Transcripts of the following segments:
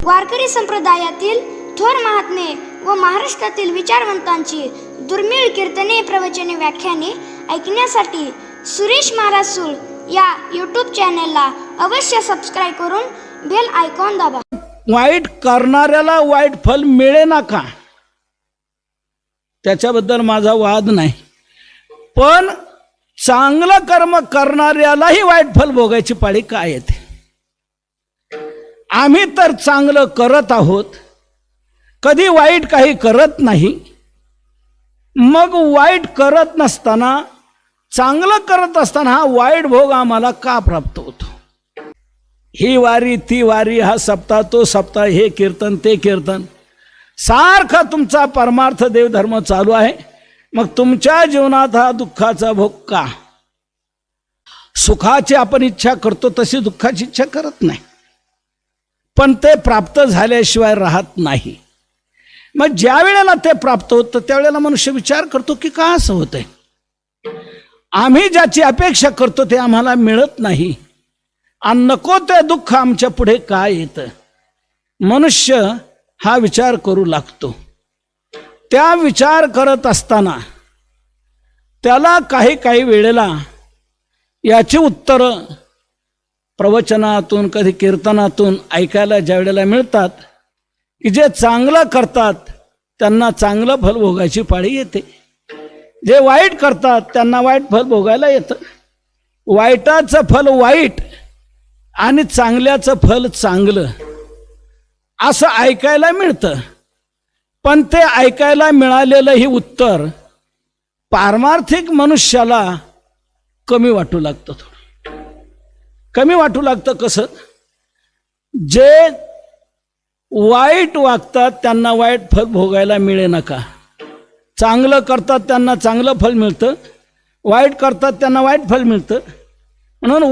वारकरी संप्रदायातील थोर महात्मे व महाराष्ट्रातील विचारवंतांची दुर्मिळ कीर्तने, प्रवचने, व्याख्याने ऐकण्यासाठी सुरेश महाराज सूळ या यूट्यूब चॅनेलला अवश्य सबस्क्राईब करून बेल आयकॉन दाबा. वाईट करणाऱ्याला वाईट फल मिळेना का त्याच्याबद्दल माझा वाद नाही, पण चांगलं कर्म करणाऱ्यालाही वाईट फल भोगायची पाळी का येते? आम्ही तर चांगलं करत आहोत, कधी वाईट काही करत नाही. मग वाईट करत नसताना चांगलं करत असताना हा वाईट भोग आम्हाला का प्राप्त होतो? ही वारी ती वारी, हा सप्ताह तो सप्ताह, हे कीर्तन ते कीर्तन, सारखा तुमचा परमार्थ देवधर्म चालू आहे. मग तुमच्या जीवनात हा दुःखाचा भोग का? सुखाची आपण इच्छा करतो तशी दुःखाची इच्छा करत नाही, पण ते प्राप्त झाल्याशिवाय राहत नाही. मग ज्या वेळेला ते प्राप्त होतं त्यावेळेला मनुष्य विचार करतो की का असं होतंय? आम्ही ज्याची अपेक्षा करतो ते आम्हाला मिळत नाही आणि नको ते दुःख आमच्या पुढे का येतं? मनुष्य हा विचार करू लागतो. त्या विचार करत असताना त्याला काही काही वेळेला याची उत्तरं प्रवचनातून, कधी कीर्तनातून ऐकायला ज्या वेळेला मिळतात की जे चांगलं करतात त्यांना चांगलं फल भोगायची पाळी येते, जे वाईट करतात त्यांना वाईट फल भोगायला येतं. वाईटाचं फल वाईट आणि चांगल्याचं फल चांगलं असं ऐकायला मिळतं. पण ते ऐकायला मिळालेलं ही उत्तर पारमार्थिक मनुष्याला कमी वाटू लागतं, थोडं कमी वाटू लागतं. कसं? जे वाईट वागतात त्यांना वाईट फल भोगायला मिळे नका, चांगलं करतात त्यांना चांगलं फल मिळतं, वाईट करतात त्यांना वाईट फल मिळतं. म्हणून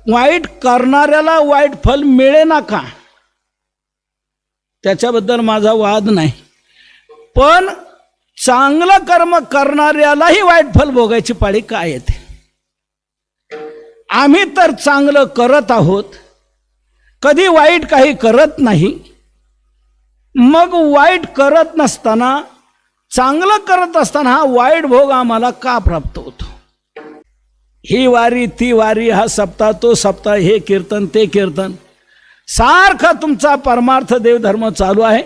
वाईट करणाऱ्याला वाईट फल मिळे ना का त्याच्याबद्दल माझा वाद नाही, पण चांगलं कर्म करणाऱ्यालाही वाईट फल भोगायची पाळी का येते? आम्ही तर चांगलं करत आहोत, कधी वाईट काही करत नाही. मग वाईट करत नसताना चांगलं करत असताना हा वाईट भोग आम्हाला का प्राप्त होतो? ही वारी ती वारी, हा सप्ताह तो सप्ताह, हे कीर्तन ते कीर्तन, सारखा तुमचा परमार्थ देवधर्म चालू आहे.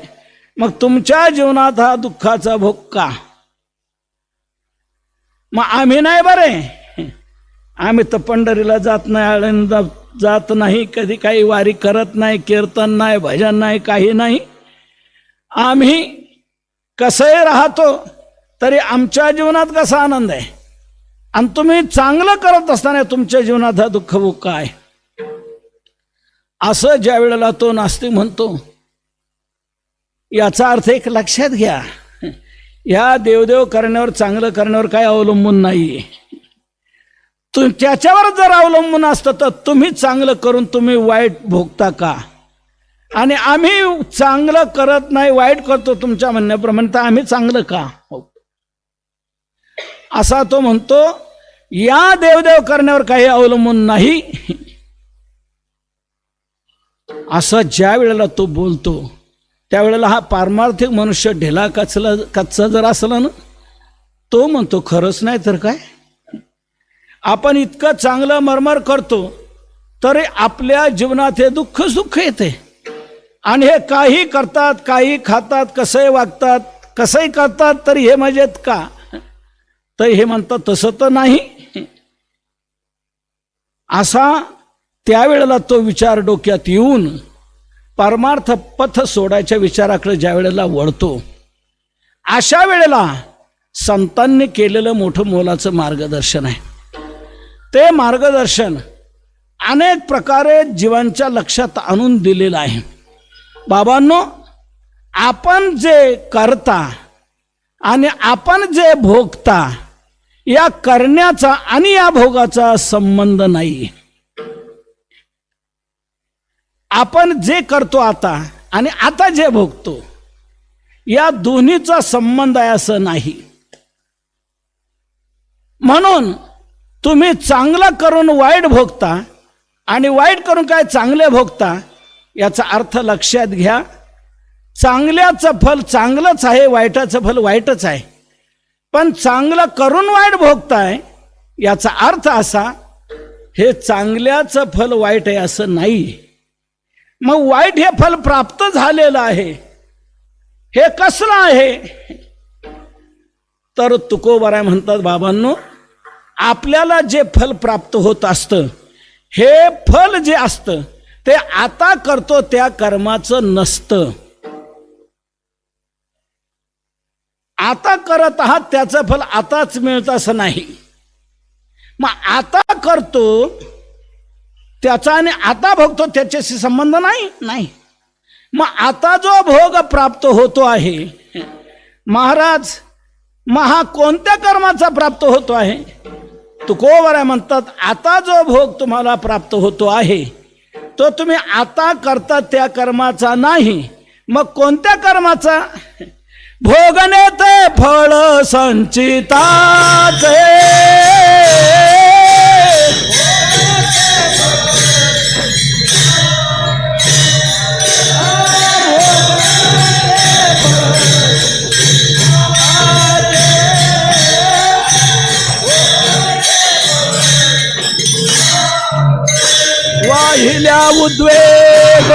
मग तुमच्या जीवनात हा दुःखाचा भोग का? मग आम्ही नाही बरे, आम्ही तर पंढरीला जात नाही, आळंदीला जात नाही, कधी काही वारी करत नाही, कीर्तन नाही, भजन नाही, काही नाही. आम्ही कसंही राहतो तरी आमच्या जीवनात कसा आनंद आहे, आणि तुम्ही चांगलं करत असताना तुमच्या जीवनात हा दुःख भोग काय? असं ज्या वेळेला तो नास्तिक म्हणतो, याचा अर्थ एक लक्षात घ्या, ह्या देवदेव करण्यावर, चांगलं करण्यावर काय अवलंबून नाही. त्याच्यावर जर अवलंबून असतं तर तुम्ही चांगलं करून तुम्ही वाईट भोगता का? आणि आम्ही चांगलं करत नाही, वाईट करतो तुमच्या म्हणण्याप्रमाणे, तर आम्ही चांगलं का? असा तो म्हणतो. या देवदेव करण्यावर काही अवलंबून नाही, असं ज्या वेळेला तो बोलतो त्यावेळेला हा पारमार्थिक मनुष्य ढेला कच्चा जर असला ना, तो म्हणतो खरंच नाही तर काय? आपण इतकं चांगलं मरमर करतो तरी आपल्या जीवनात हे दुःख सुख येते. आणि हे काही करतात, काही खातात, कसंही वागतात, कसंही करतात तरी हे मजेत का? तर हे म्हणतात तसं तर नाही. असा त्यावेळेला तो विचार डोक्यात येऊन परमार्थ पथ सोडायच्या विचाराकडे ज्या वेळेला वळतो, अशा वेळेला संतांनी केलेलं मोठं मोलाचं मार्गदर्शन आहे. ते मार्गदर्शन अनेक प्रकारे जीवांच्या लक्षात आणून दिलेलं आहे. बाबांनो, आपण जे करता आणि आपण जे भोगता, या करण्याचा आणि या भोगाचा संबंध नाही. आपण जे करतो आता आणि आता जे भोगतो, या दोन्हीचा संबंध आहे असं नाही. म्हणून तुम्ही चांगलं करून वाईट भोगता आणि वाईट करून काय चांगले भोगता, याचा अर्थ लक्षात घ्या. चांगल्याचं फल चांगलंच आहे, वाईटाचं फल वाईटच आहे. पण चांगलं करून वाईट भोगताय याचा अर्थ असा, हे चांगल्याचं फल वाईट आहे असं नाही. मग वाईट हे फल प्राप्त झालेलं आहे, हे कसलं आहे? तर तुकोबाराय म्हणतात, बाबांनो, आपल्याला जे फल प्राप्त होत असतं, हे फल जे असतं ते आता करतो त्या कर्माचं नसतं. आता करत आहात त्याचं फल आताच मिळतं असं नाही. मग आता करतो त्याचा आणि आता भोगतो त्याच्याशी संबंध नाही. मग आता जो भोग प्राप्त होतो आहे, महाराज महा कोणत्या कर्माचा प्राप्त होतो आहे? तुकोबाराय म्हणतात, आता जो भोग तुम्हाला प्राप्त होतो आहे तो तुम्ही आता करता त्या कर्माचा नाही. मग कोणत्या कर्माचा? भोगणे ते फळ संचिताचे, वाहिल्या उद्वेग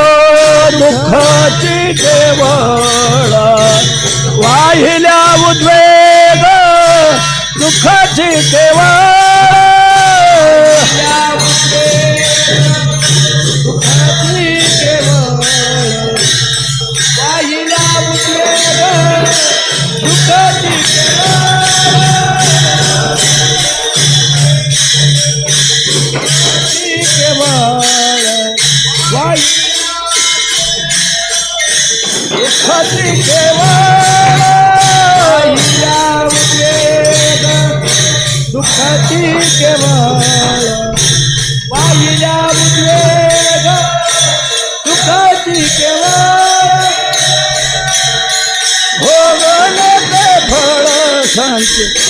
दुःखाची केवळ, वाहिल्या उद्वेग दुःखाची केवळ, दुःखाची केवळ, वाहिल्या उद्वेग दुःखाची केवळ, दुःखाची केवळ, दुःखाची केवळ, वाहिल्या उद्वेग दुःखाची केवळ, भोगणे ते फळ संचित,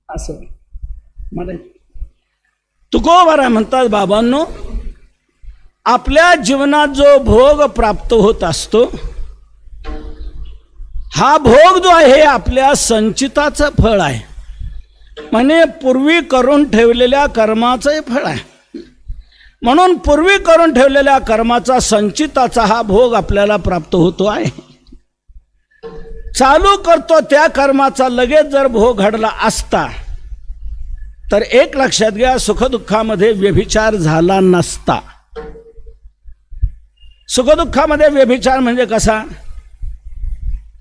असं तुकोबाराय म्हणतात, बाबांनो, आपल्या जीवनात जो भोग प्राप्त होत असतो, हा भोग जो आहे आपल्या संचिताचं फळ आहे. म्हणजे पूर्वी करून ठेवलेल्या कर्माचं हे फळ आहे. म्हणून पूर्वी करून ठेवलेल्या कर्माचा संचिताचा हा भोग आपल्याला प्राप्त होतो आहे. चालू करतो त्या कर्माचा लगेच जर भोग घडला असता तर एक लक्षात घ्या, सुखदुःखामध्ये व्यभिचार झाला नसता. सुखदुःखामध्ये व्यभिचार म्हणजे कसा?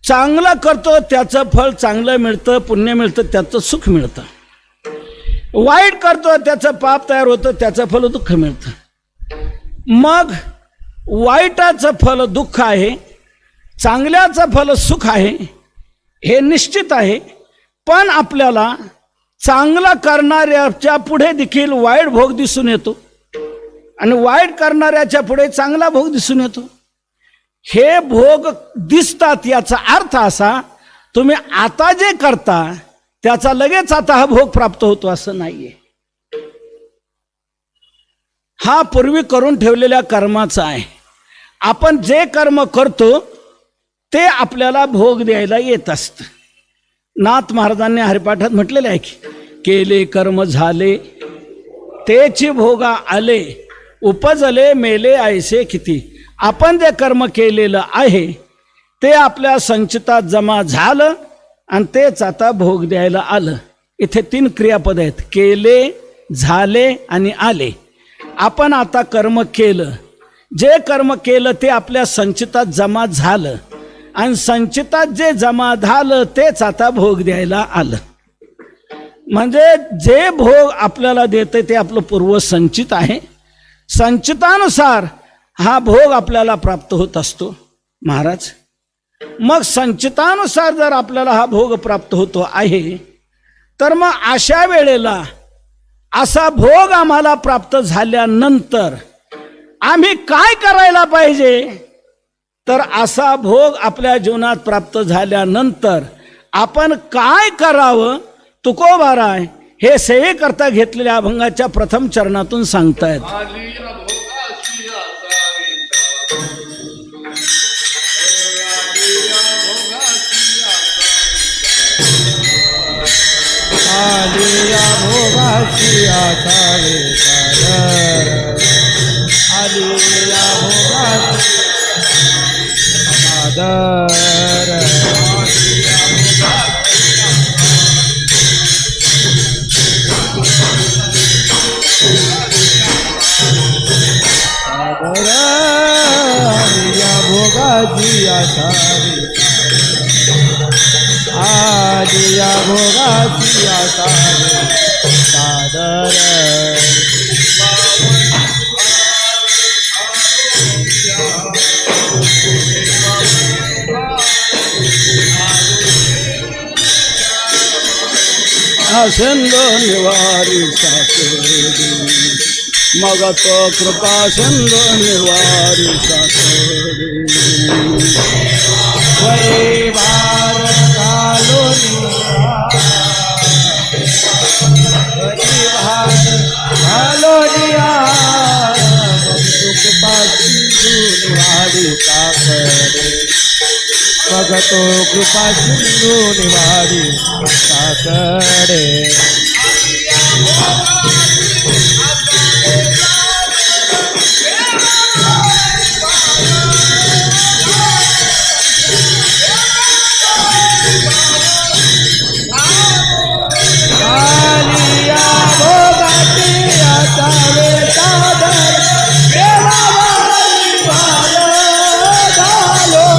चांगलं करतो त्याचं फळ चांगलं मिळतं, पुण्य मिळतं, त्याचं सुख मिळतं. वाईट करतो त्याचं पाप तयार होतं, त्याचं फल दुःख मिळतं. मग वाईटाचं फल दुःख आहे, चांगल्याचं फल सुख आहे, हे निश्चित आहे. पण आपल्याला चांगला करणाऱ्याच्या पुढे देखील वाईट भोग दिसून येतो आणि वाईट करणाऱ्याच्या पुढे चांगला भोग दिसून येतो. हे भोग दिसतात याचा अर्थ असा, तुम्ही आता जे करता त्याचा लगेच आता हा भोग प्राप्त होतो असं नाहीये. हा पूर्वी करून ठेवलेल्या कर्माचा आहे. आपण जे कर्म करतो ते आपल्याला भोग द्यायला येत असतं. नाथ महाराजांनी हरिपाठात म्हटलेले आहे की, केले कर्म झाले तेची भोगा आले, उपजले मेले ऐसे किती. आपण जे कर्म केलेलं आहे ते आपल्या संचितात जमा झालं आणि तेच आता भोग द्यायला आलं. इथे 3 क्रियापद आहेत, केले, झाले आणि आले. आपण आता कर्म केलं, जे कर्म केलं ते आपल्या संचितात जमा झालं आणि संचितात जे जमा झालं तेच आता भोग द्यायला आलं. म्हणजे जे भोग आपल्याला देते ते आपलं पूर्व संचित आहे. संचितानुसार हा भोग आपल्याला प्राप्त होत असतो महाराज. मग संचितानुसार जर आपल्याला हा भोग प्राप्त होतो आहे तर मग अशा वेळेला असा भोग आम्हाला प्राप्त झाल्यानंतर आम्ही काय करायला पाहिजे? तर असा भोग आपल्या जीवनात प्राप्त झाल्यानंतर आपण काय करावं तुकोबाराय हे सेवेकरता घेतलेल्या अभंगाच्या प्रथम चरणातून सांगतायत. आलिया भोगाची असावे सादर, आलिया भोगाची सादर, आलिया भोगाची असावे, आलिया भोगाची असावे सादर, सिंधू निवारी सासुरी मग तो कृपा सिंधू निवारी सासुरी परिवार घालून परिवार घालून सिंधू निवारी साखरे, मग तो कृपा सिंधू निवारी साखरे. आलिया भोगाची असावे सादर, देवावरी वार घालो,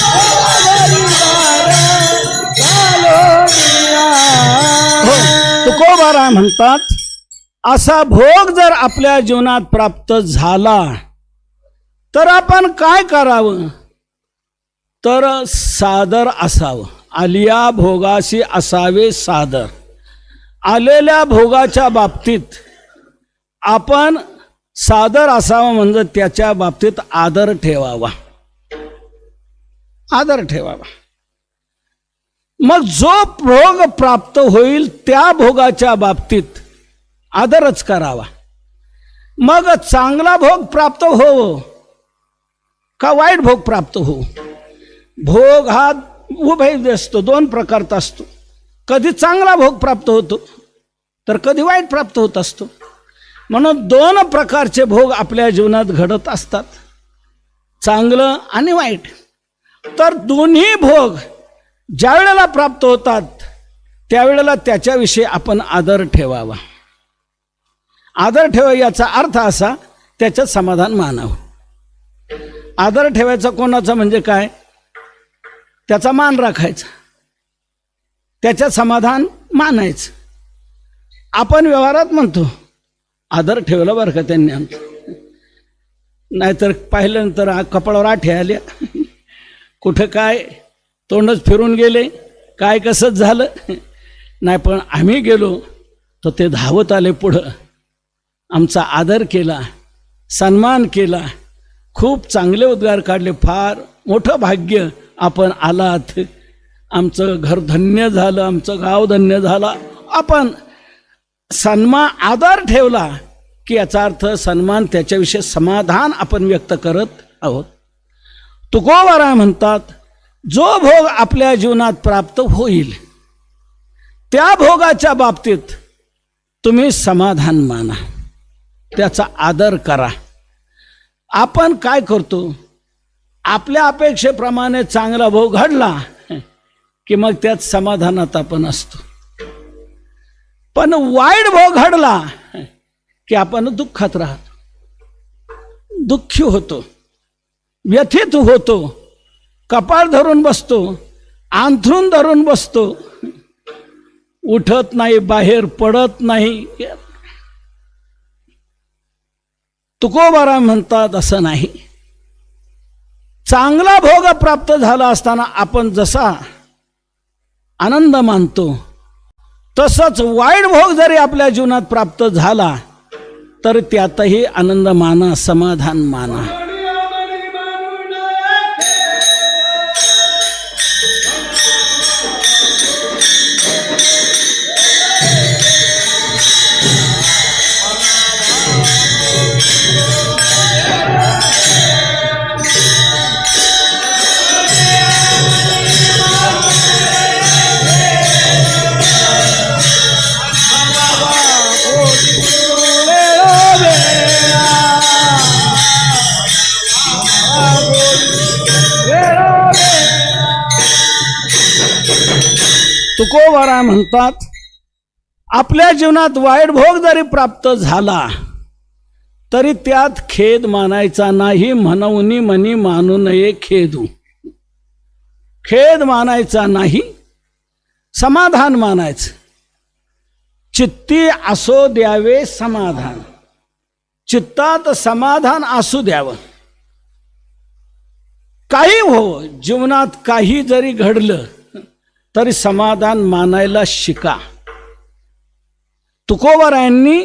देवावरी वार घालोनिया. हो, तुकोबाराय म्हणतात असा भोग जर आपल्या जीवनात प्राप्त झाला तर आपण काय करावं? तर सादर असावं. आलिया भोगाशी असावे सादर. आलेल्या भोगाच्या बाबतीत आपण सादर असावं म्हणजे त्याच्या बाबतीत आदर ठेवावा, आदर ठेवावा. मग जो भोग प्राप्त होईल त्या भोगाच्या बाबतीत आदरच करावा. मग चांगला भोग प्राप्त हो का वाईट भोग प्राप्त हो, भोग हा उभय असतो, दोन प्रकारचा असतो. कधी चांगला भोग प्राप्त होतो तर कधी वाईट प्राप्त होत असतो. म्हणून दोन प्रकारचे भोग आपल्या जीवनात घडत असतात, चांगलं आणि वाईट. तर दोन्ही भोग ज्या वेळेला प्राप्त होतात त्यावेळेला त्याच्याविषयी आपण आदर ठेवावा. आदर ठेवा याचा अर्थ असा त्याच्यात समाधान मानावं. आदर ठेवायचा कोणाचा म्हणजे काय? त्याचा मान राखायचा, त्याच्यात समाधान मानायचं. आपण व्यवहारात म्हणतो आदर ठेवला बरं का त्यांनी आमचं, नाहीतर पाहिल्यानंतर कपाळावर आठे आल्या, कुठं काय तोंडच फिरून गेले, काय कसंच झालं नाही. पण आम्ही गेलो तर ते धावत आले पुढं, आमचा आदर केला, सन्मान केला, खूप चांगले उद्गार काढले. फार मोठं भाग्य आपण आलात, आमचं घर धन्य झालं, आमचं गाव धन्य झालं. आपण सन्मान आदर ठेवला की याचा अर्थ सन्मान, त्याच्याविषयी समाधान आपण व्यक्त करत आहोत. तुकोबाराय म्हणतात जो भोग आपल्या जीवनात प्राप्त होईल त्या भोगाच्या बाबतीत तुम्ही समाधान माना, त्याचा आदर करा. आपण काय करतो? आपल्या अपेक्षेप्रमाणे चांगला भोग घडला की मग त्यात समाधानात आपण असतो. पण वाईट भोग घडला की आपण दुःखात राहतो, दुःखी होतो, व्यथित होतो, कपाळ धरून बसतो, अंथरूण धरून बसतो, उठत नाही, बाहेर पडत नाही. तुकोबाराय म्हणतात असं नाही. चांगला भोग प्राप्त झाला असताना आपण जसा आनंद मानतो तसंच वाईट भोग जरी आपल्या जीवनात प्राप्त झाला तर त्यातही आनंद माना, समाधान माना. तुकोबाराय म्हणतात, आपल्या जीवनात वाईट भोग जरी प्राप्त झाला तरी त्यात खेद मानायचा नाही. म्हणून मनी मानू नये खेदू. खेद मानायचा नाही, समाधान मानायचं. चित्ती असो द्यावे समाधान. चित्तात समाधान असू द्यावं. काही हो, जीवनात काही जरी घडलं तरी समाधान मानायला शिका. तुकोबारायांनी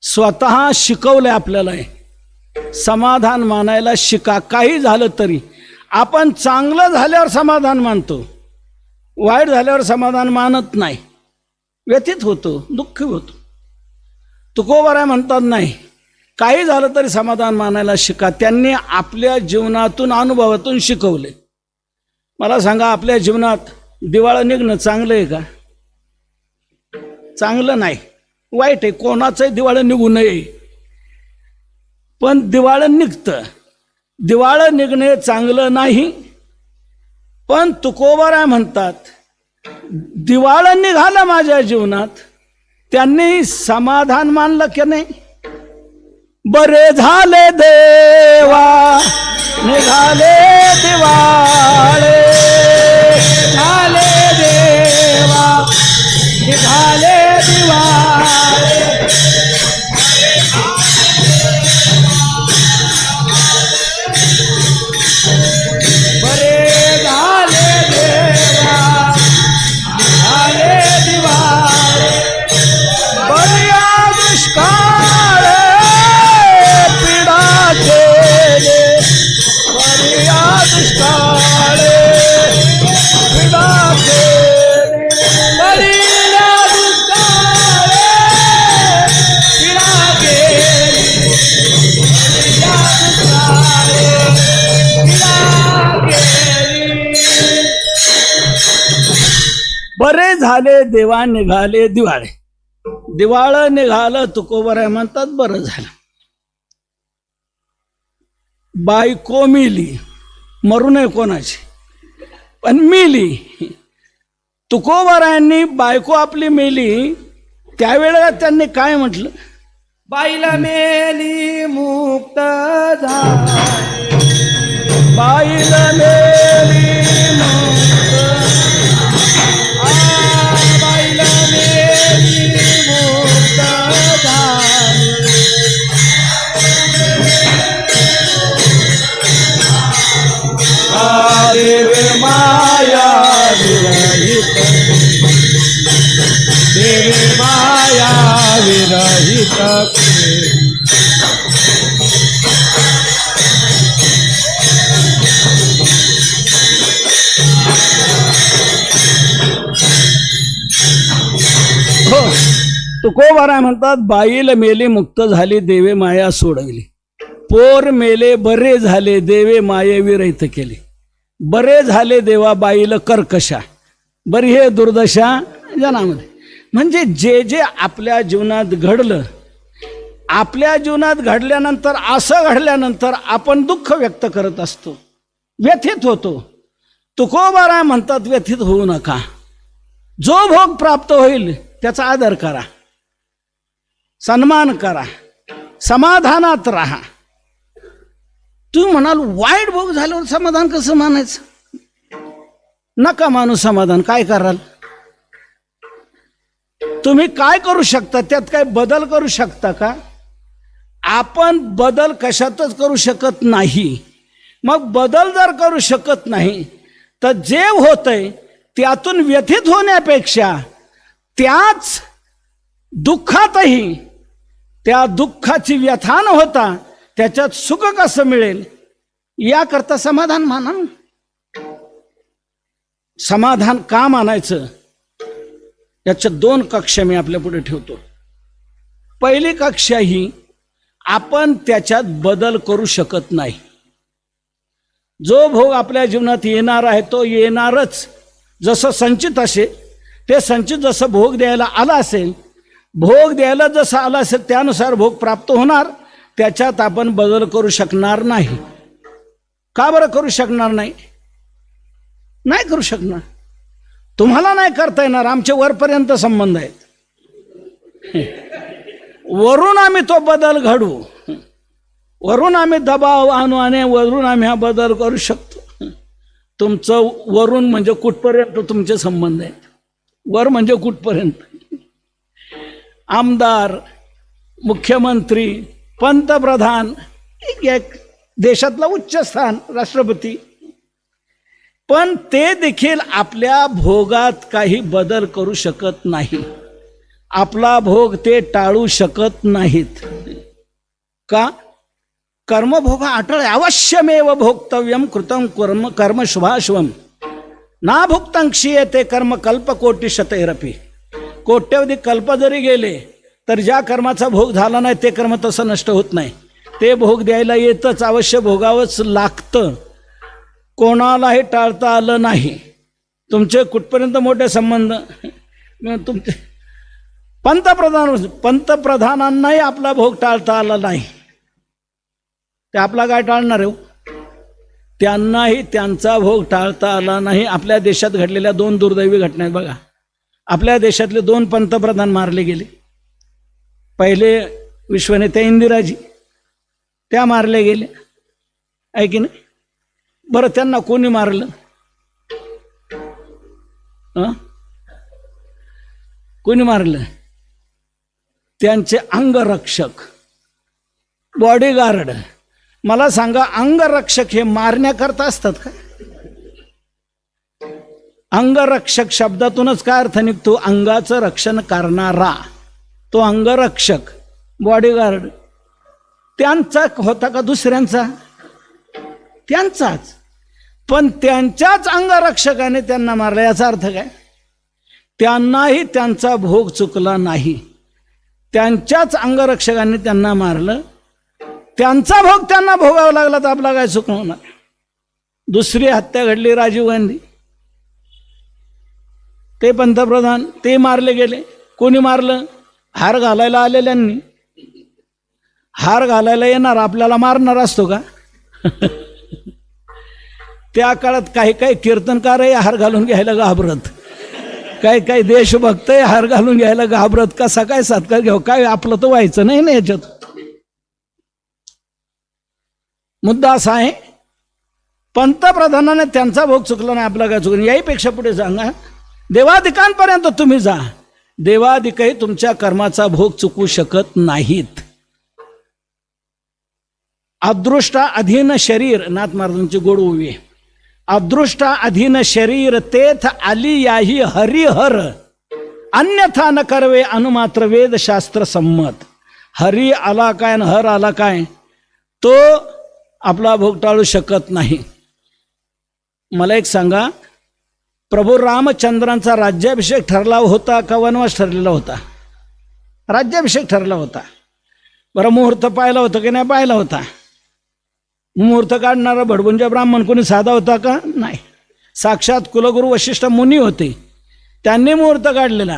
स्वतः शिकवलंय आपल्याला, समाधान मानायला शिका. काही झालं तरी आपण चांगलं झाल्यावर समाधान मानतो, वाईट झाल्यावर समाधान मानत नाही, व्यथित होतो, दुःखी होतो. तुकोबाराय म्हणतात नाही, काही झालं तरी समाधान मानायला शिका. त्यांनी आपल्या जीवनातून, अनुभवातून शिकवले. मला सांगा, आपल्या जीवनात दिवाळं निघणं चांगलं आहे का? चांगलं नाही, वाईट आहे. कोणाचंही दिवाळं निघू नये, पण दिवाळं निघतं. दिवाळं निघणे चांगलं नाही. पण तुकोबाराय म्हणतात, दिवाळं निघालं माझ्या जीवनात, त्यांनी समाधान मानलं की नाही? बरे झाले देवा निघाले दिवाळे, झाले देवा निघाले दिवाळे. बरे झाले देवा निघाले दिवाळे. बरिया दुष्काळ पीडा केले, बरिया दुष्काळ पीडा केले. बरिया दुष्काळ पीडा केली, बरिया दुष्काळ पीडा केली. बरे झाले देवा निघाले दिवाळे. दिवाळं निघालं, तुकोबाराय म्हणतात, बरं झालं. बायको मिली, मरू नये कोणाची, पण मिली. तुकोबारायांनी बायको आपली मेली त्यावेळेला त्यांनी काय म्हटलं? बाईला मेली मुक्त झाली, बाईला मेली मुक्त, बाईला मेली मुक्त झाली. देवी माया विरहित, देवी माया विरहित. हो, तुकोबाराय म्हणतात, बाईला मेली मुक्त झाली, देवे माया सोडवली. पोर मेले बरे झाले, देवे माये विरहित केले. बरे झाले देवा बाईला कर्कशा, बरी हे दुर्दशा जनामध्ये. म्हणजे जे जे आपल्या जीवनात घडलं, आपल्या जीवनात घडल्यानंतर, असं घडल्यानंतर आपण दुःख व्यक्त करत असतो, व्यथित होतो. तुकोबाराय म्हणतात, व्यथित होऊ नका. जो भोग प्राप्त होईल त्याचा आदर करा, सन्मान करा, समाधानात राहा. तुम्ही म्हणाल, वाईट भोग झाल्यावर समाधान कसं मानायचं? नका मानू समाधान. काय कराल तुम्ही? काय करू शकता? त्यात काय बदल करू शकता का? आपण बदल कशातच करू शकत नाही. मग बदल जर करू शकत नाही तर जे होतंय त्यातून व्यथित होण्यापेक्षा त्याच दुःखातही त्या दुःखाची व्यथा न होता त्याच्यात सुख कसं मिळेल याकरता समाधान माना. समाधान का मानायचं याच्या 2 कक्षा मी आपल्या पुढे ठेवतो. पहिली कक्षा ही आपण त्याच्यात बदल करू शकत नाही. जो भोग आपल्या जीवनात येणार आहे तो येणारच. जसं संचित असेल ते संचित जसं भोग द्यायला आला असेल, भोग द्यायला जसं आला असेल त्यानुसार भोग प्राप्त होणार. त्याच्यात आपण बदल करू शकणार नाही. का बरं करू शकणार नाही? नाही करू शकणार. तुम्हाला नाही करता येणार. आमचे वरपर्यंत संबंध आहेत. वरून आम्ही तो बदल घडवू, वरून आम्ही दबाव आणू आणि वरून आम्ही हा बदल करू शकतो. तुमचं वरून म्हणजे कुठपर्यंत तुमचे संबंध आहेत? वर म्हणजे कुठपर्यंत? आमदार, मुख्यमंत्री, पंतप्रधान, एक देशातला उच्च स्थान, राष्ट्रपती, पण ते देखील आपल्या भोगात काही बदल करू शकत नाही. आपला भोग ते टाळू शकत नाहीत. का? कर्मभोग अटळ अवश्यमेव भोक्तव्यम कृतं कर्म कर्म शुभाशुभम ना भुक्तं क्षीयते कर्म कल्पकोटी शतैरपि. कोट्यवधी कल्प जरी गेले तर ज्या कर्माचा भोग झाला नाही ते कर्म तसं नष्ट होत नाही. ते भोग द्यायला येतच, अवश्य भोगावंच लागतं. कोणालाही टाळता आलं नाही. तुमचे कुठपर्यंत मोठे संबंध, तुमचे पंतप्रधानांनाही आपला भोग टाळता आला नाही. ते आपला काय टाळणार आहे? त्यांनाही त्यांचा भोग टाळता आला नाही. आपल्या देशात घडलेल्या 2 दुर्दैवी घटना आहेत बघा. आपल्या देशातले 2 पंतप्रधान मारले गेले. पहिले विश्वनेत्या इंदिराजी, त्या मारले गेले आहे की नाही? बरं, त्यांना कोणी मारलं? कोणी मारलं? त्यांचे अंगरक्षक, बॉडीगार्ड. मला सांगा, अंगरक्षक हे मारण्याकरता असतात का? अंगरक्षक शब्दातूनच काय अर्थ निघतो? अंगाचं रक्षण करणारा. तो अंगरक्षक, बॉडीगार्ड त्यांचा होता का दुसऱ्यांचा? त्यांचाच. पण त्यांच्याच अंगरक्षकाने त्यांना मारलं. याचा अर्थ काय? त्यांनाही त्यांचा भोग चुकला नाही. त्यांच्याच अंगरक्षकाने त्यांना मारलं, त्यांचा भोग त्यांना भोगावा लागला, तर आपला काय चुक होणार? दुसरी हत्या घडली राजीव गांधी, ते पंतप्रधान, ते मारले गेले. कोणी मारलं? हार घालायला आलेल्यांनी. हार घालायला येणार आपल्याला मारणार असतो का? त्या काळात काही काही कीर्तनकारही हार घालून घ्यायला घाबरत, काही काही देशभक्त हार घालून घ्यायला घाबरत. कसा काय सत्कार घ्यावं? काय आपलं तर व्हायचं नाही ना याच्यात. मुद्दा असा आहे, पंतप्रधानाने त्यांचा भोग चुकला नाही, आपला काय चुकला? याहीपेक्षा पुढे सांगा, देवादिकांपर्यंत तुम्ही जा, देवादिकही तुमच्या कर्माचा भोग चुकू शकत नाहीत. अदृष्टा अधीन शरीर, नाथ महाराजांची गोड ओवी आहे. अदृष्टा अधीन शरीर तेथ आली याही हरिहर, अन्यथा न करवे अनुमात्र वेद शास्त्र संमत. हरी आला काय न हर आला काय, तो आपला भोग टाळू शकत नाही. मला एक सांगा, प्रभू रामचंद्रांचा राज्याभिषेक ठरला होता का वनवास ठरलेला होता? राज्याभिषेक ठरला होता. बरं, मुहूर्त पाहिला होता की नाही पाहिला होता? मुहूर्त काढणारा भडभुंजा ब्राह्मण कोणी साधा होता का? नाही. साक्षात कुलगुरू वशिष्ठ मुनी होते, त्यांनी मुहूर्त काढलेला.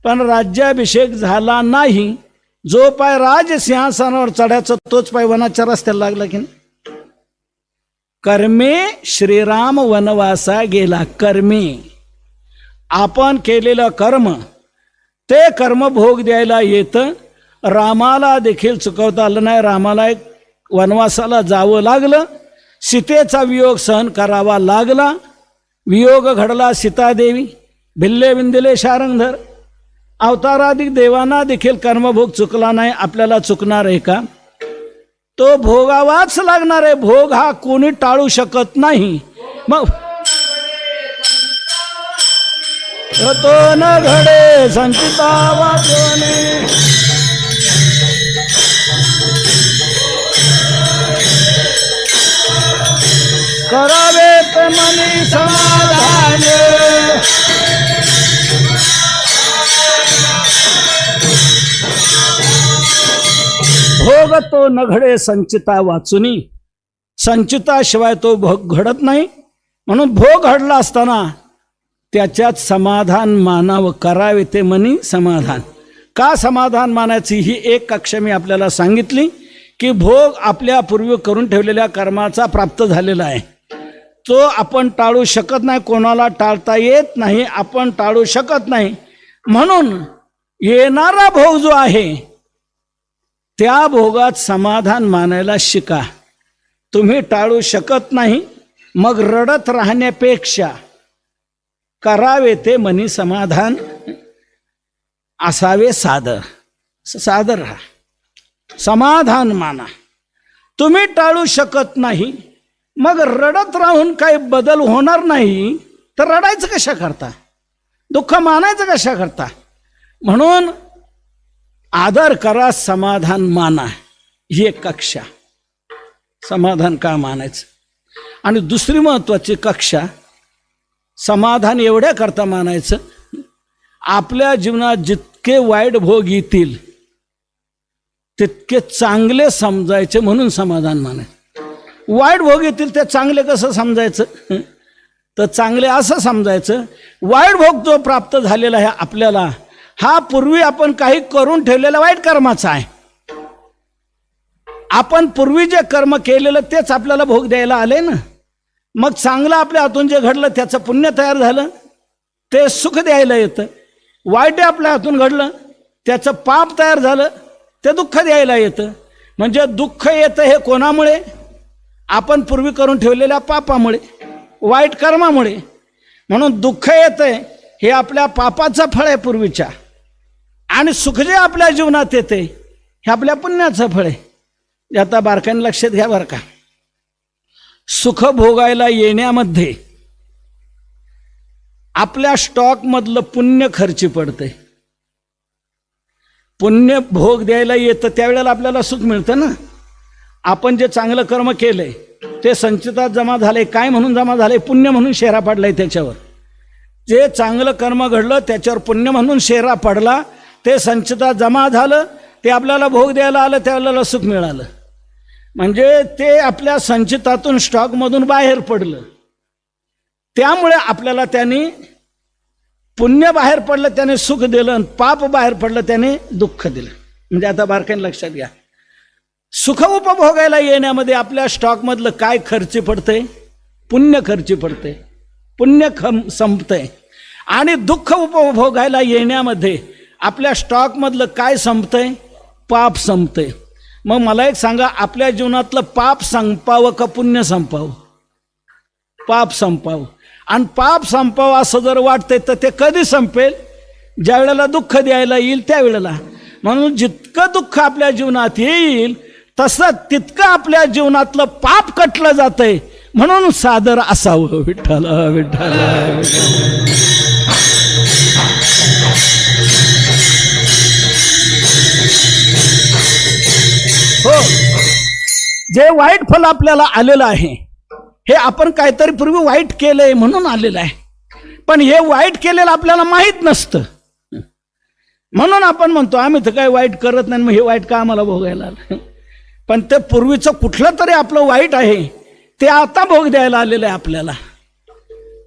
पण राज्याभिषेक झाला नाही. जो पाय राजसिंहासनावर चढायचा तोच पाय वनाच्या रस्त्याला लागला की नाही? कर्मे श्रीराम वनवासा गेला. कर्मे, आपण केलेलं कर्म, ते कर्म भोग द्यायला येतं. रामाला देखील चुकवता आलं नाही. रामाला एक वनवासाला जावं लागलं. सीतेचा वियोग सहन करावा लागला. वियोग घडला सीतादेवी, भिल्ले विंदिले शारंगधर. अवताराधिक देवांना देखील कर्मभोग चुकला नाही. आपल्याला चुकणार आहे का? तो भोगावाच लागणार आहे. भोग हा कोणी टाळू शकत नाही. मग तो न घडे संचिता वाचने. करावे ते मनी समाधान. भोग तो न घडे संचिता वाचुनी. संचिताशिवाय तो भोग घडत नाही. म्हणून भोग घडला असताना त्याच्यात समाधान मानावं. करावे ते मनी समाधान. का समाधान मानायची ही एक कक्षा मी आपल्याला सांगितली की भोग आपल्या पूर्वी करून ठेवलेल्या कर्माचा प्राप्त झालेला आहे. तो आपण टाळू शकत नाही. कोणाला टाळता येत नाही. आपण टाळू शकत नाही. म्हणून येणारा भोग जो आहे त्या भोगात समाधान मानायला शिका. तुम्ही टाळू शकत नाही. मग रडत राहण्यापेक्षा करावे ते मनी समाधान. असावे सादर. सादर राहा. समाधान माना. तुम्ही टाळू शकत नाही. मग रडत राहून काही बदल होणार नाही तर रडायचं कशा करता. दुःख मानायचं कशा करता. म्हणून आदर करा, समाधान माना. ही एक कक्षा. समाधान का मानायचं. आणि दुसरी महत्वाची कक्षा, समाधान एवढ्या करता मानायचं आपल्या जीवनात जितके वाईट भोग येतील तितके चांगले समजायचे म्हणून समाधान मानायचं. वाईट भोग येतील ते चांगले कसं समजायचं. तर चांगले असं समजायचं वाईट भोग जो प्राप्त झालेला आहे आपल्याला हा पूर्वी आपण काही करून ठेवलेला वाईट कर्माचा आहे. आपण पूर्वी जे कर्म केलेलं तेच आपल्याला भोग द्यायला आले ना. मग चांगलं आपल्या हातून जे घडलं त्याचं पुण्य तयार झालं ते सुख द्यायला येतं. वाईट आपल्या हातून घडलं त्याचं पाप तयार झालं ते दुःख द्यायला येतं. म्हणजे दुःख येतं हे कोणामुळे. आपण पूर्वी करून ठेवलेल्या पापामुळे, वाईट कर्मामुळे. म्हणून दुःख येतंय हे आपल्या पापाचं फळ आहे पूर्वीच्या. आणि सुख जे आपल्या जीवनात येते हे आपल्या पुण्याचं फळ आहे. आता बारकाईने लक्षात घ्या बरं का. सुख भोगायला येण्यामध्ये आपल्या स्टॉक मधलं पुण्य खर्ची पडते. पुण्य भोग द्यायला येतं त्यावेळेला आपल्याला सुख मिळतं ना. आपण जे चांगलं कर्म केलंय ते संचितात जमा झाले. काय म्हणून जमा झाले. पुण्य म्हणून शेरा पडलाय त्याच्यावर. जे चांगलं कर्म घडलं त्याच्यावर पुण्य म्हणून शेरा पडला. ते संचितात जमा झालं. ते आपल्याला भोग द्यायला आलं त्यावेळेला सुख मिळालं. म्हणजे ते आपल्या संचितातून स्टॉकमधून बाहेर पडलं. त्यामुळे आपल्याला त्यांनी पुण्य बाहेर पडलं त्याने सुख दिलं आणि पाप बाहेर पडलं त्याने दुःख दिलं. म्हणजे आता बारकाईने लक्षात घ्या. सुख उपभोगायला येण्यामध्ये आपल्या स्टॉकमधलं काय खर्ची पडतंय. पुण्य खर्ची पडते. पुण्य संपतंय. आणि दुःख उपभोगायला येण्यामध्ये आपल्या स्टॉकमधलं काय संपतंय. पाप संपतंय. मग मला एक सांगा आपल्या जीवनातलं पाप संपावं का पुण्य संपावं. पाप संपावं. आणि पाप संपावं असं जर वाटतंय तर ते कधी संपेल. ज्या वेळेला दुःख द्यायला येईल त्यावेळेला. म्हणून जितकं दुःख आपल्या जीवनात येईल तसं तितकं आपल्या जीवनातलं पाप कटलं जातंय. म्हणून सादर असावं. विठ्ठल विठ्ठल. हो, जे वाईट फल आपल्याला आलेलं आहे हे आपण काहीतरी पूर्वी वाईट केलंय म्हणून आलेलं आहे. पण हे वाईट केलेलं आपल्याला माहीत नसतं. म्हणून आपण म्हणतो आम्ही तर काही वाईट करत नाही, मग हे वाईट का आम्हाला भोगायला आलं. पण ते पूर्वीचं कुठलं तरी आपलं वाईट आहे ते आता भोग द्यायला आलेलं आहे आपल्याला.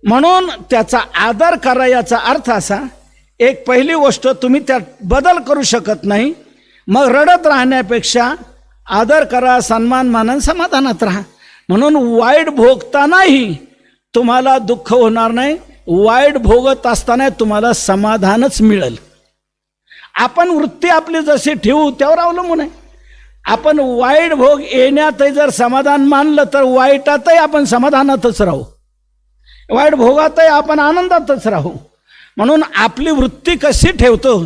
म्हणून त्याचा आदर करा. याचा अर्थ असा, एक पहिली गोष्ट तुम्ही त्यात बदल करू शकत नाही. मग रडत राहण्यापेक्षा आदर करा, सन्मान माना, समाधानात राहा. म्हणून वाईट भोगतानाही तुम्हाला दुःख होणार नाही. वाईट भोगत असताना तुम्हाला समाधानच मिळेल. आपण वृत्ती आपली जशी ठेवू त्यावर अवलंबून आहे. आपण वाईट भोग येण्यातही जर समाधान मानलं तर वाईटातही आपण समाधानातच राहू. वाईट भोगातही आपण आनंदातच राहू. म्हणून आपली वृत्ती कशी ठेवतो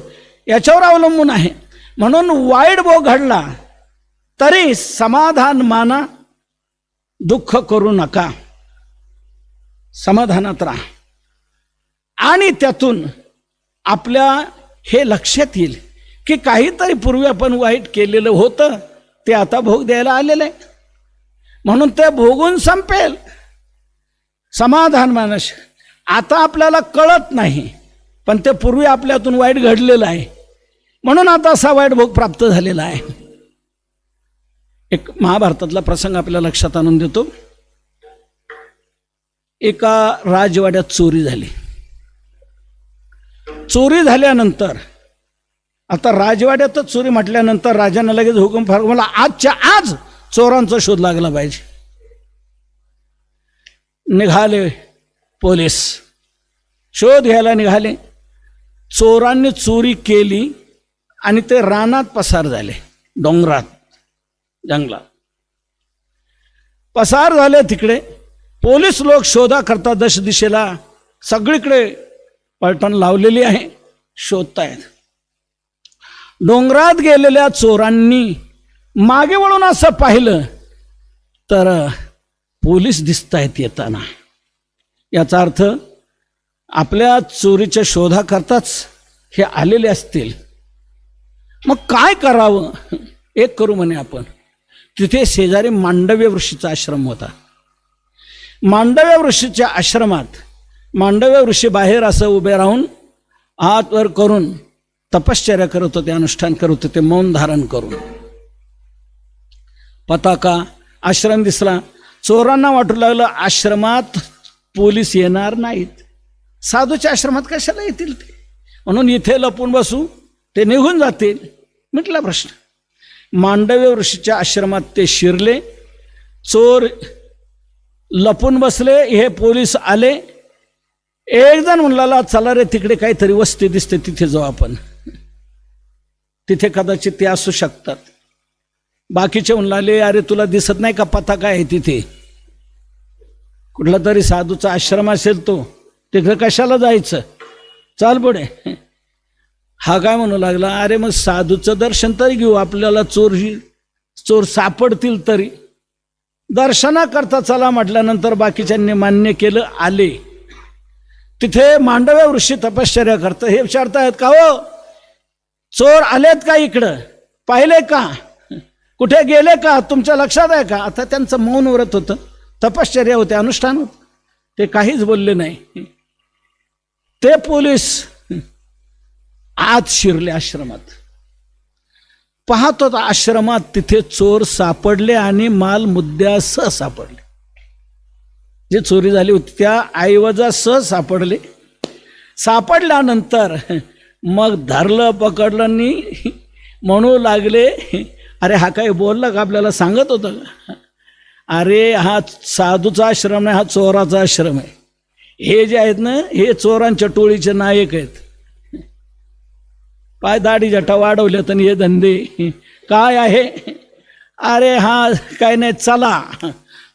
याच्यावर अवलंबून आहे. म्हणून वाईट भोग घडला तरी समाधान माना, दुःख करू नका, समाधानात राहा. आणि त्यातून आपल्या हे लक्षात येईल की काहीतरी पूर्वी आपण वाईट केलेलं होतं ते आता भोग द्यायला आलेलं आहे, म्हणून ते भोगून संपेल. समाधान मानस. आता आपल्याला कळत नाही, पण ते पूर्वी आपल्यातून वाईट घडलेलं आहे, म्हणून आता असा वाईट भोग प्राप्त झालेला आहे. एक महाभारतातला प्रसंग आपल्या लक्षात आणून देतो. एका राजवाड्यात चोरी झाली. चोरी झाल्यानंतर आता राजवाड्यातच चोरी म्हटल्यानंतर राजाने लगेच हुकूम फरमावला, आजच्या आज चोरांचा शोध लागला पाहिजे. निघाले पोलीस, शोध घ्यायला निघाले. चोरांनी चोरी केली आणि ते रानात पसार झाले, डोंगरात, जंगलात पसार झाले. तिकडे पोलीस लोक शोधा करता दश दिशेला सगळीकडे पलटण लावलेली आहे, शोधतायत. डोंगरात गेलेल्या चोरांनी मागे वळून असं पाहिलं तर पोलीस दिसतायत येताना. याचा अर्थ आपल्या चोरीच्या शोधाकरताच हे आलेले असतील. मग काय करावं? एक करू म्हणे आपण. तिथे शेजारी मांडव्य ऋषीचा आश्रम होता. मांडव्य ऋषीच्या आश्रमात मांडव्य ऋषी बाहेर असं उभे राहून हात वर करून तपश्चर्या करत होते, अनुष्ठान करत होते, मौन धारण करून. पताका आश्रम दिसला. चोरांना वाटू लागलं आश्रमात पोलीस येणार नाहीत, साधूच्या आश्रमात कशाला येतील ते, म्हणून इथे लपून बसू, ते निघून जातील. मिटला प्रश्न. मांडव्य ऋषीच्या आश्रमात ते शिरले. चोर लपून बसले. हे पोलीस आले. एक जण म्हणला, चला रे तिकडे काहीतरी वस्ती दिसते, तिथे जाऊ आपण, तिथे कदाचित ते असू शकतात. बाकीचे म्हणले, अरे तुला दिसत नाही का पताका आहे तिथे, कुठला तरी साधूचा आश्रम असेल तो, तिकडे कशाला जायचं, चाल पुढे. हा काय म्हणू लागला, अरे मग साधूचं दर्शन तरी घेऊ, आपल्याला चोर सापडतील तरी. दर्शनाकरता चला म्हटल्यानंतर बाकीच्यांनी मान्य केलं, आले. तिथे मांडव्य ऋषी तपश्चर्या करतं. हे विचारतायत, का हो चोर आलेत का इकडं, पाहिले का, कुठे गेले का, तुमच्या लक्षात आहे का? आता त्यांचं मौन व्रत होतं, तपश्चर्या होते, अनुष्ठान होतं, ते काहीच बोलले नाही. ते पोलीस आत शिरले आश्रमात. पाहत होता आश्रमात तिथे चोर सापडले आणि माल मुद्द्यासह सापडले. जे चोरी झाली होती त्या ऐवजासह सापडले. सापडल्यानंतर मग धरलं, पकडलं आणि म्हणू लागले, अरे हा काय बोलला का, आपल्याला सांगत होतं का? अरे हा साधूचा आश्रम नाही, हा चोराचा आश्रम आहे. हे जे आहेत ना, हे चोरांच्या टोळीचे नायक आहेत. पाय दाढी जटा वाढवल्यात आणि हे धंदे काय आहे. अरे हा काय नाही, चला.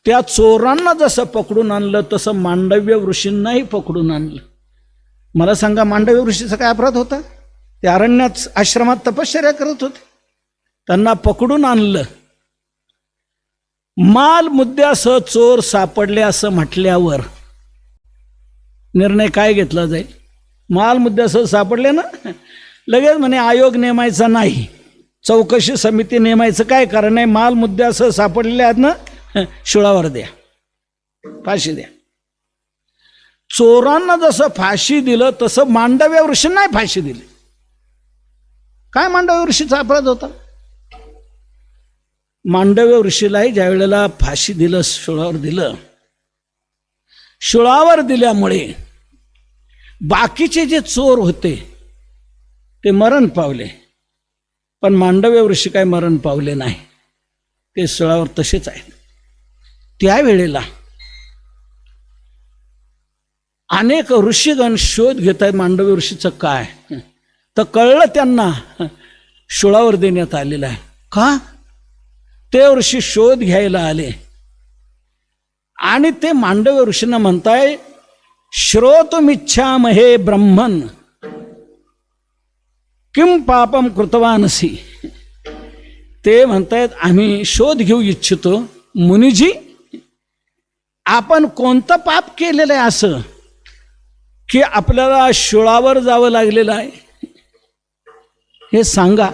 त्या चोरांना जसं पकडून आणलं तसं मांडव्य ऋषींनाही पकडून आणलं. मला सांगा, मांडव्य ऋषीचा काय अपराध होता? ते अरण्यात आश्रमात तपश्चर्या करत होते, त्यांना पकडून आणलं. माल मुद्द्यासह चोर सापडले असं म्हटल्यावर निर्णय काय घेतला जाईल? माल मुद्द्यासह सापडले ना, लगेच म्हणे आयोग नेमायचा नाही, चौकशी समिती नेमायचं काय कारण आहे. माल मुद्द्यासह सापडलेले आहेत ना, शिळावर द्या, फाशी द्या. चोरांना जसं फाशी दिलं तसं मांडव्य ऋषींनाही फाशी दिली. काय मांडव्य ऋषीचा अपराध होता? मांडव्य ऋषीलाही ज्या वेळेला फाशी दिलं, शिळावर दिलं, शिळावर दिल्यामुळे बाकीचे जे चोर होते ते मरण पावले, पण मांडव्य ऋषी काय मरण पावले नाही, ते शिळावर तसेच आहेत. त्यावेळेला अनेक ऋषीगण शोध घेत आहेत मांडव्य ऋषीचं काय, तर कळलं त्यांना शिळावर देण्यात आलेलं आहे. का? ते ऋषी शोध घ्यायला आले आणि ते मांडव्य ऋषींना म्हणताय, श्रोतुमिच्छामहे ब्रह्मन् किम पापम कृतवानसी. ते म्हणतायत, आम्ही शोध घेऊ इच्छितो मुनिजी, आपण कोणतं पाप केलेलं आहे असं की आपल्याला शुळावर जावं लागलेलं आहे, हे सांगा.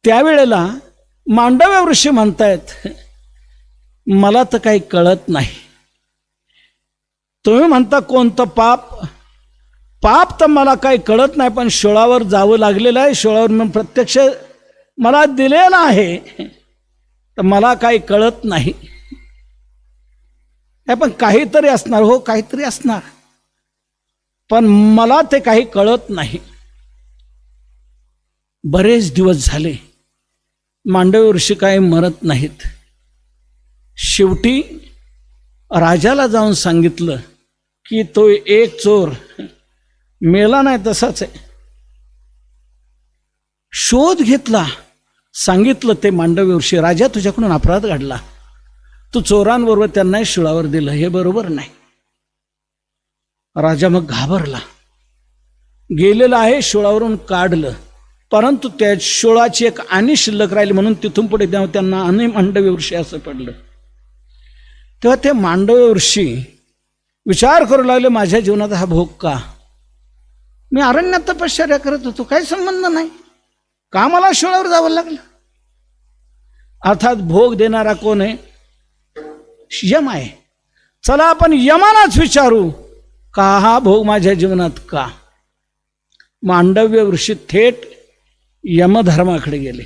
त्यावेळेला मांडव्य ऋषी म्हणतायत, मला तर काही कळत नाही. तुम्ही म्हणता कोणतं पाप, पाप तर मला काही कळत नाही, पण शुळावर जावं लागलेलं आहे, शुळावर मग प्रत्यक्ष मला दिलेलं आहे, तर मला काही कळत नाही. पण काहीतरी असणार, हो काहीतरी असणार, पण मला ते काही कळत नाही. बरेच दिवस झाले मांडव्य ऋषी काही मरत नाहीत. शेवटी राजाला जाऊन सांगितलं की तो एक चोर मेला नाही, तसाच आहे. शोध घेतला, सांगितलं ते मांडव्य ऋषी, राजा तुझ्याकडून अपराध घडला, तू चोरांबरोबर त्यांनाही शुळावर दिलं, हे बरोबर नाही. राजा मग घाबरला, गेलेला आहे शुळावरून काढलं, परंतु त्या शुळाची एक आणि शिल्लक राहिली, म्हणून तिथून पुढे त्यांना आणि मांडव्य ऋषी असं पडलं. तेव्हा ते मांडव्य ऋषी विचार करू लागले, माझ्या जीवनात हा भोग का? मी अरण्यात तपश्चर्या करत होतो, काही संबंध नाही, का मला शुळावर जावं लागलं? अर्थात भोग देणारा कोण आहे? यम आहे. चला आपण यमालाच विचारू, का हा भोग माझ्या जीवनात का? मांडव्य ऋषी थेट यमधर्माकडे गेले.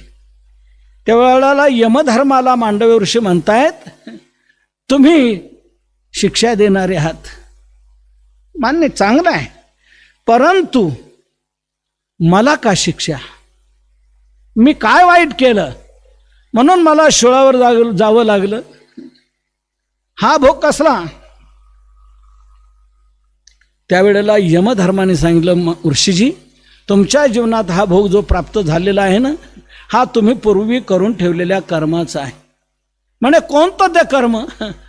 त्यावेळेला यमधर्माला मांडव्य ऋषी म्हणतायत, तुम्ही शिक्षा देणारे आहात, मान्य, चांगलं आहे, परंतु मला का शिक्षा? मी काय वाईट केलं म्हणून मला शुळावर जावं लागलं? हा भोग कसला? त्यावेळेला यमधर्माने सांगितलं, ऋषीजी, तुमच्या जीवनात हा भोग जो प्राप्त झालेला आहे ना, हा तुम्ही पूर्वी करून ठेवलेल्या कर्माचा आहे. म्हणे कोणतं ते कर्म?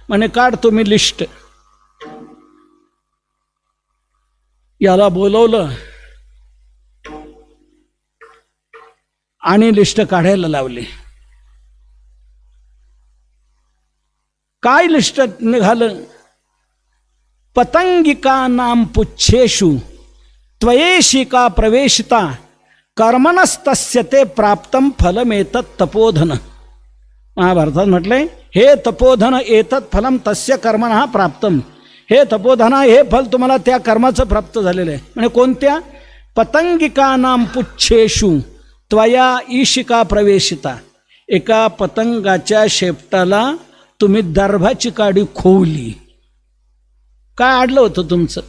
म्हणे काढ तुम्ही लिस्ट. याला बोलवलं आणि लिस्ट काढायला लावली. काय लिस्ट निघालं? पतंगिका नाम पुच्छेषु त्वयेशिका प्रवेशिता कर्मणस्तस्य ते प्राप्तम फलमेतत् तपोधन. महाभारतात म्हटलंय, हे तपोधन एतत् फलम तस्य कर्मणः प्राप्तम. हे तपोधना, हे फल तुम्हाला त्या कर्माचं प्राप्त झालेलं आहे. म्हणजे कोणत्या? पतंगिका नाम पुच्छेषु त्वया ईशिका प्रवेशिता. एका पतंगाच्या शेपटाला तुम्ही दर्भाची काडी खोवली. काय अडलं होतं तुमचं?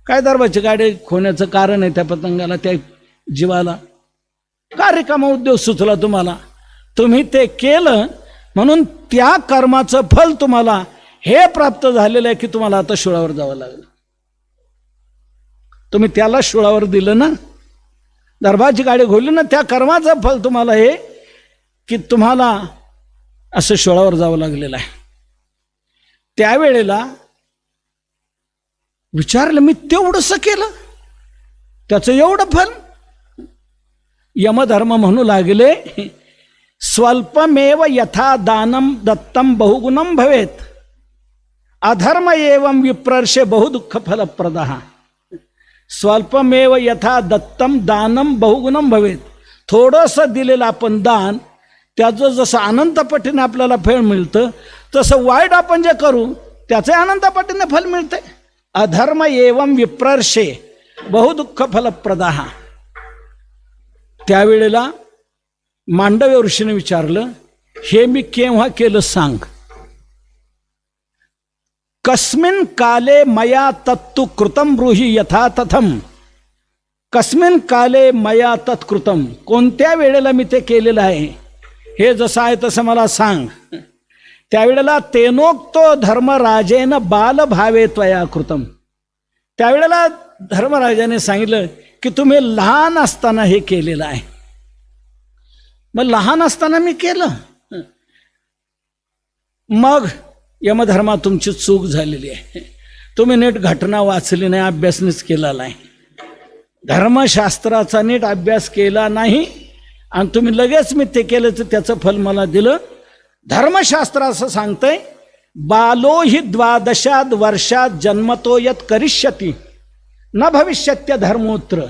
काय दर्भाची काडी खोवण्याचं कारण आहे त्या पतंगाला, त्या जीवाला? का रिकामा उद्योग सुचला तुम्हाला? तुम्ही ते केलं म्हणून त्या कर्माचं फल तुम्हाला हे प्राप्त झालेलं आहे की तुम्हाला आता शुळावर जावं लागलं. तुम्ही त्याला शुळावर दिलं ना, दर्भाची गाडी खोलली ना, त्या कर्माचं फल तुम्हाला हे की तुम्हाला असं शुळावर जावं लागलेलं आहे. त्यावेळेला विचारलं, मी तेवढंसं केलं, त्याचं एवढं फल? यमधर्म म्हणू लागले, स्वल्पमेव यथा दानम दत्तम बहुगुणम भवेत, अधर्म एवं विप्रर्षे बहुदुःख फलप्रदः. स्वल्पमेव यथा दत्तम दानम बहुगुणम भवेत. थोडंसं दिलेलं आपण दान, त्याचं जसं अनंतपटीने आपल्याला फळ मिळतं, तसं वाईट आपण जे करू त्याचे अनंतपटीने फल मिळते. अधर्म एवं विप्रर्षे बहुदुःख फलप्रदः. त्यावेळेला मांडव्य ऋषीने विचारलं, हे मी केव्हा केलं सांग? कस्मिन् काले मया तत्तु कृतं ब्रूहि यथा तथम. कस्मिन् काले मया तत्कृतं. कोणत्या वेळेला मी ते केलेलं आहे हे जसं आहे तसं मला सांग. त्यावेळेला तेनोक्तो धर्मराजेन बालभावे त्वया कृतं. त्यावेळेला धर्मराजाने सांगितलं की तुम्ही लहान असताना हे केलेलं आहे. मग लहान असताना मी केलं. मग यमधर्मा तुमची चूक झालेली आहे. तुम्ही नीट घटना वाचली नाही, अभ्यासच केला नाही, धर्मशास्त्राचा नीट अभ्यास केला नाही आणि तुम्ही लगेच मी ते केलं तर त्याचं फल मला दिलं. धर्मशास्त्र असं सांगतंय, बालो हि 12 वर्षात जन्मतो यत करिष्यति न भविष्यत्य धर्मोत्र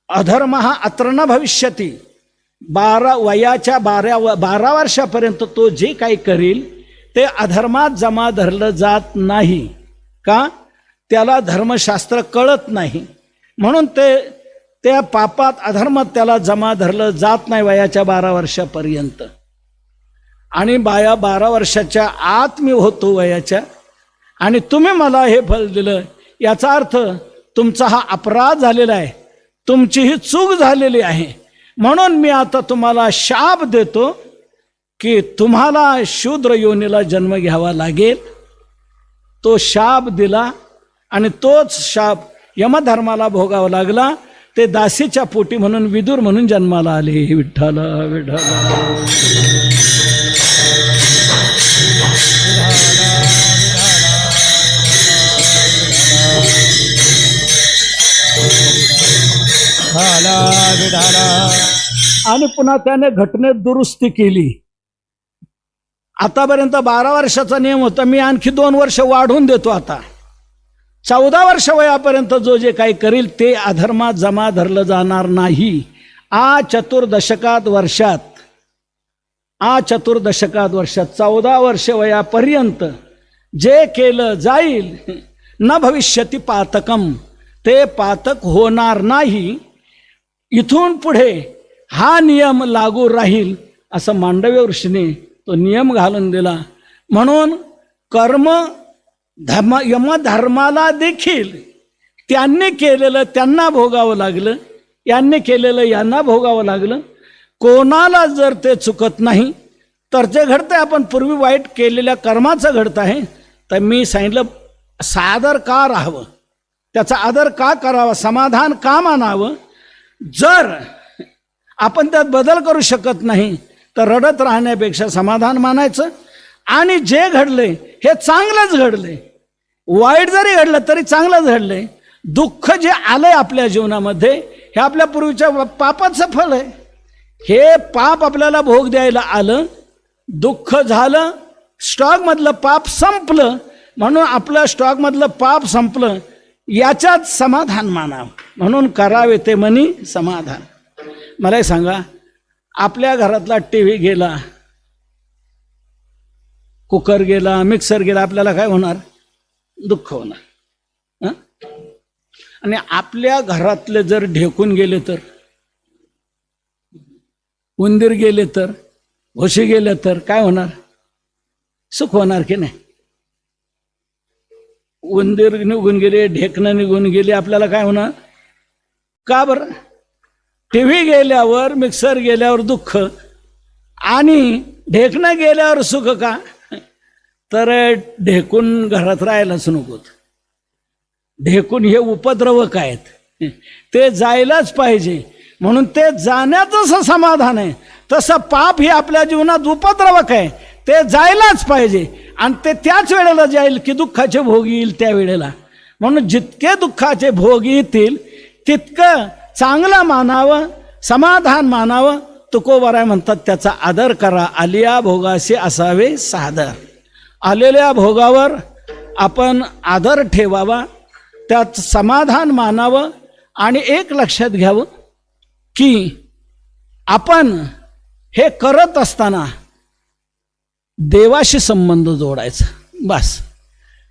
अधर्म हा अत्र न भविष्यति. 12 वर्षापर्यंत तो जे काही करील ते अधर्मात जमा धरलं जात नाही. का? त्याला धर्मशास्त्र कळत नाही म्हणून त्या पापात अधर्मात त्याला जमा धरलं जात नाही वयाच्या 12 वर्षापर्यंत. आणि 12 वर्षाच्या आत मी होतो वयाच्या आणि तुम्ही मला हे फल दिलं, याचा अर्थ तुमचा हा अपराध झालेला आहे, तुमची ही चूक झालेली आहे. म्हणून मी आता तुम्हाला शाप देतो की तुम्हाला शूद्र योनीला जन्म घ्यावा लागेल. तो शाप दिला आणि तोच शाप यमधर्माला भोगावा लागला. ते दासीच्या पोटी म्हणून विदुर म्हणून जन्माला आले. विठ्ठल विठ्ठल. आणि पुन्हा त्याने घटनेत दुरुस्ती केली. आतापर्यंत 12 वर्षाचा नियम होता, मी आणखी 2 वर्ष वाढवून देतो. आता 14 वर्ष वयापर्यंत जो जे काही करील ते अधर्मात जमा धरलं जाणार नाही. चतुर्दशकात वर्षात 14 वर्ष वयापर्यंत जे केलं जाईल न भविष्यती पातकम, ते पातक होणार नाही. इथून पुढे हा नियम लागू राहील असं मांडव्य ऋषीने तो नियम घालून दिला. म्हणून कर्म यमधर्माला देखील त्यांनी केलेलं त्यांना भोगावं लागलं, यांनी केलेलं यांना भोगावं लागलं. कोणाला जर ते चुकत नाही तर जे घडतंय, आपण पूर्वी वाईट केलेल्या कर्माचं घडत आहे, तर मी सांगितलं सादर का राहावं, त्याचा आदर का करावा, समाधान का मानावं. जर आपण त्यात बदल करू शकत नाही तर रडत राहण्यापेक्षा समाधान मानायचं. आणि जे घडले हे चांगलंच घडले, वाईट जरी घडलं तरी चांगलंच घडले. दुःख जे आलंय आपल्या जीवनामध्ये हे आपल्या पूर्वीच्या पापाचं फळ आहे. हे पाप आपल्याला भोग द्यायला आलं, दुःख झालं, स्टॉकमधलं पाप संपलं. म्हणून आपलं स्टॉकमधलं पाप संपलं, याच्यात समाधान मानावं. म्हणून करावे ते मनी समाधान. मला सांगा, आपल्या घरातला टीव्ही गेला, कुकर गेला, मिक्सर गेला, आपल्याला काय होणार? दुःख होणार. आणि आपल्या घरातले जर ढेकून गेले तर, उंदीर गेले तर, घोशी गेले तर काय होणार? सुख होणार की नाही? उंदीर निघून गेले, ढेकणं निघून गेले, आपल्याला काय होणार? का बरं? टीव्ही गेल्यावर, मिक्सर गेल्यावर दुःख आणि ढेकणं गेल्यावर सुख का? तर ढेकून घरात राहायलाच नको. ढेकून हे उपद्रवक आहेत, ते जायलाच पाहिजे. म्हणून ते जाण्याचं जसं समाधान आहे तसं पाप हे आपल्या जीवनात उपद्रवक आहे, ते जायलाच पाहिजे. आणि ते त्याच वेळेला जाईल की दुःखाचे भोग येईल त्यावेळेला. म्हणून जितके दुःखाचे भोग येतील तितकं चांगलं मानावं, समाधान मानावं. तुकोबाराय म्हणतात त्याचा आदर करा, आलिया भोगाशी असावे सादर. आलेल्या भोगावर आपण आदर ठेवावा, त्यात समाधान मानावं. आणि एक लक्षात घ्यावं की आपण हे करत असताना देवाशी संबंध जोडायचा. बस,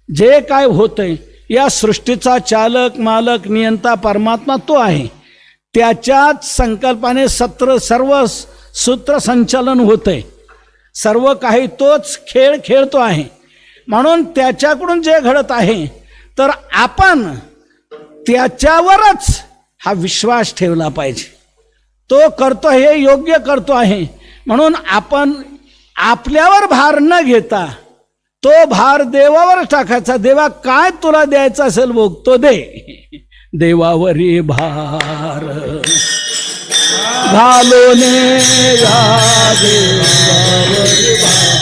जे काय होतंय या सृष्टीचा चालक, मालक, नियंता परमात्मा तो आहे. त्याच्याच संकल्पाने सर्व सूत्रसंचालन होतंय. सर्व काही तोच खेळ खेळतो आहे. म्हणून त्याच्याकडून जे घडत आहे तर आपण त्याच्यावरच हा विश्वास ठेवला पाहिजे. तो करतो हे योग्य करतो आहे म्हणून आपण आपल्यावर भार न घेता तो भार देवावर टाकायचा. देवा काय तुला द्यायचा असेल भोग तो दे. देवावरी भार घालोने या देवावरी भार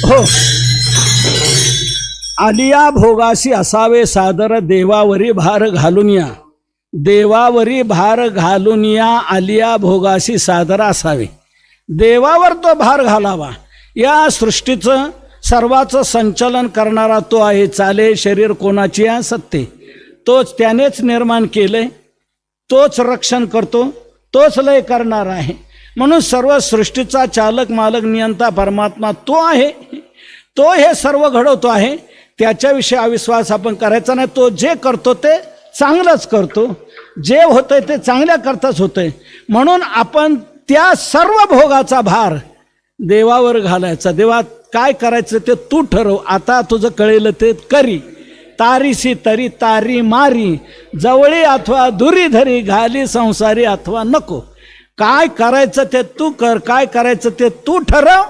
हो. आलिया भोगासी असावे सादर देवावरी भार घालून या. देवावरी भार घालून या आलिया भोगासी सादर असावे. देवावर तो भार घालावा. या सृष्टीचं सर्वाचं संचलन करणारा तो आहे. चाले शरीर कोणाची आहे? सत्ते. तोच त्यानेच निर्माण केलंय, तोच रक्षण करतो, तोच लय करणार आहे. म्हणून सर्व सृष्टीचा चालक मालक नियंता परमात्मा तो आहे. तो हे सर्व घडवतो आहे. त्याच्याविषयी अविश्वास आपण करायचा नाही. तो जे करतो ते चांगलंच करतो. जे होतंय ते चांगल्या करताच होतंय. म्हणून आपण त्या सर्व भोगाचा भार देवावर घालायचा. देवा काय करायचं ते तू ठरव. आता तुझं कळेल ते करी. तारीसी तरी तारी मारी, जवळी अथवा दुरी धरी, घाली संसारी अथवा नको. काय करायचं ते तू कर, काय करायचं ते तू ठरव.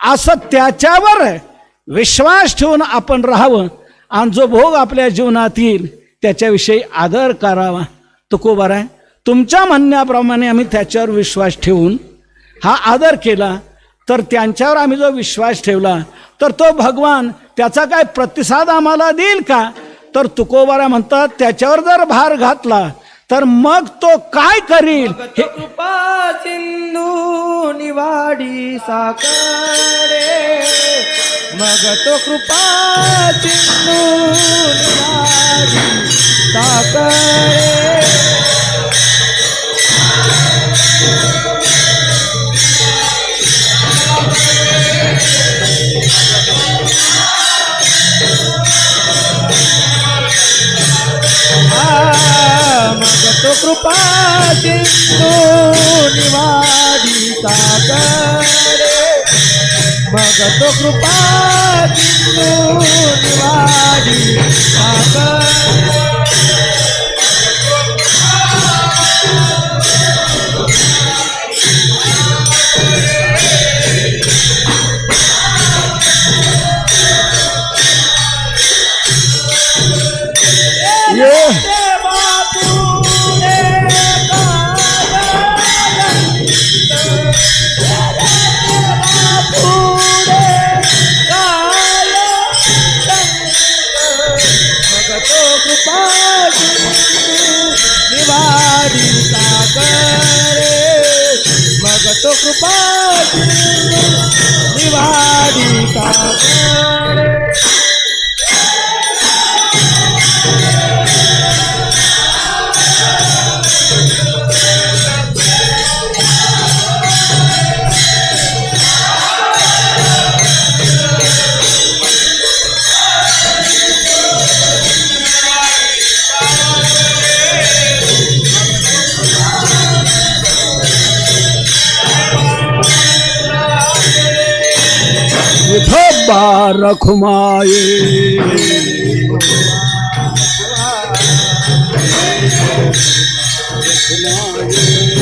असं त्याच्यावर विश्वास ठेवून आपण राहावं. आणि जो भोग आपल्या जीवनात येईल त्याच्याविषयी आदर करावा. तुकोबार आहे. तुमच्या म्हणण्याप्रमाणे आम्ही त्याच्यावर विश्वास ठेवून हा आदर केला, तर त्यांच्यावर आम्ही जो विश्वास ठेवला तर तो भगवान त्याचा काय प्रतिसाद आम्हाला देईल का? तर तुकोबारा म्हणतात त्याच्यावर जर भार घातला तर मग तो काय करील? हे कृपा सिंधू निवाडी साकारे, मग तो कृपा सिंधू निवाडी साकारे. मग तो कृपा सिंधू निवाडी सागरे, मग तो कृपा सिंधू निवाडी सागरे. मग तो कृपा निवाडी सागरे. विठोबा रखुमाये, रखुमाये.